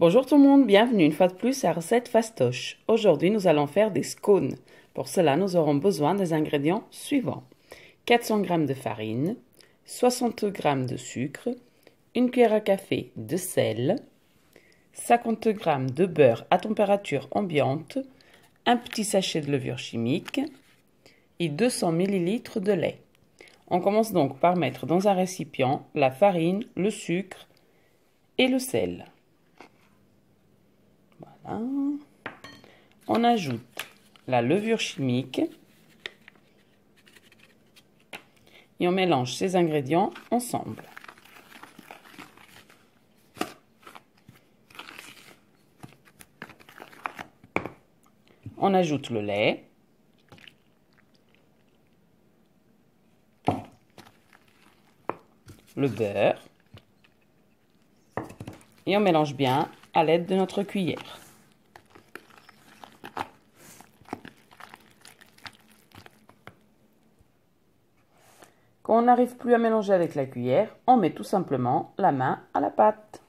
Bonjour tout le monde, bienvenue une fois de plus à Recette Fastoche. Aujourd'hui, nous allons faire des scones. Pour cela, nous aurons besoin des ingrédients suivants. 400 g de farine, 60 g de sucre, une cuillère à café de sel, 50 g de beurre à température ambiante, un petit sachet de levure chimique et 200 ml de lait. On commence donc par mettre dans un récipient la farine, le sucre et le sel. Voilà. On ajoute la levure chimique et on mélange ces ingrédients ensemble. On ajoute le lait, le beurre et on mélange bien à l'aide de notre cuillère. Quand on n'arrive plus à mélanger avec la cuillère, on met tout simplement la main à la pâte.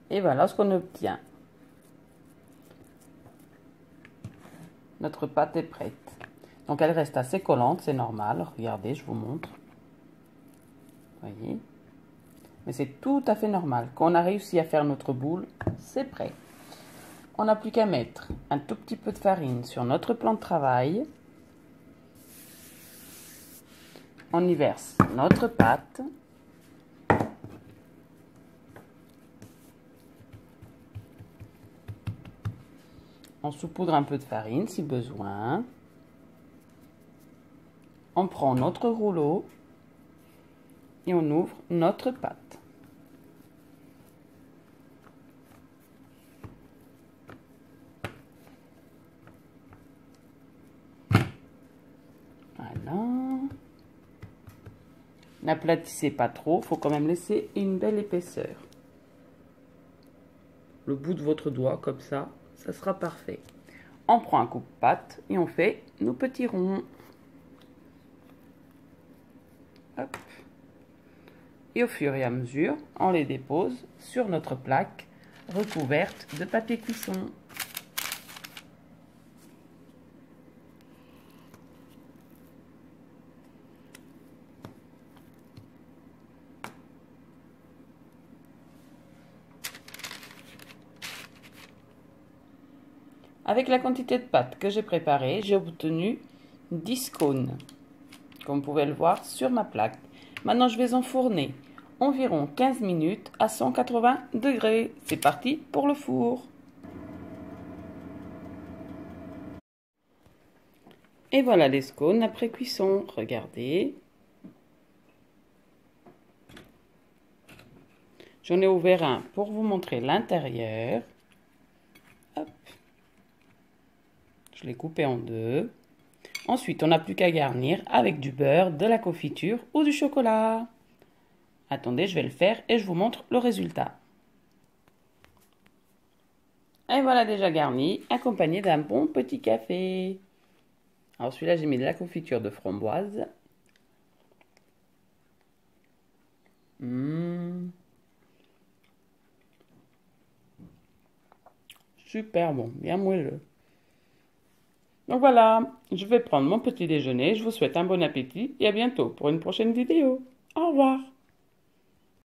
Et voilà ce qu'on obtient. Notre pâte est prête. Donc elle reste assez collante, c'est normal. Regardez, je vous montre. Voyez. Mais c'est tout à fait normal. Quand on a réussi à faire notre boule, c'est prêt. On n'a plus qu'à mettre un tout petit peu de farine sur notre plan de travail. On y verse notre pâte. On saupoudre un peu de farine si besoin. On prend notre rouleau et on ouvre notre pâte. Voilà. N'aplatissez pas trop, il faut quand même laisser une belle épaisseur. Le bout de votre doigt comme ça sera parfait. On prend un coupe-pâte et on fait nos petits ronds. Hop. Et au fur et à mesure, on les dépose sur notre plaque recouverte de papier cuisson. Avec la quantité de pâte que j'ai préparée, j'ai obtenu 10 cônes, comme vous pouvez le voir sur ma plaque. Maintenant, je vais enfourner environ 15 minutes à 180 degrés. C'est parti pour le four. Et voilà les scones après cuisson. Regardez. J'en ai ouvert un pour vous montrer l'intérieur. Hop. Je l'ai coupé en deux. Ensuite, on n'a plus qu'à garnir avec du beurre, de la confiture ou du chocolat. Attendez, je vais le faire et je vous montre le résultat. Et voilà déjà garni, accompagné d'un bon petit café. Alors celui-là, j'ai mis de la confiture de framboise. Super bon, bien moelleux. Donc voilà, je vais prendre mon petit déjeuner. Je vous souhaite un bon appétit et à bientôt pour une prochaine vidéo. Au revoir.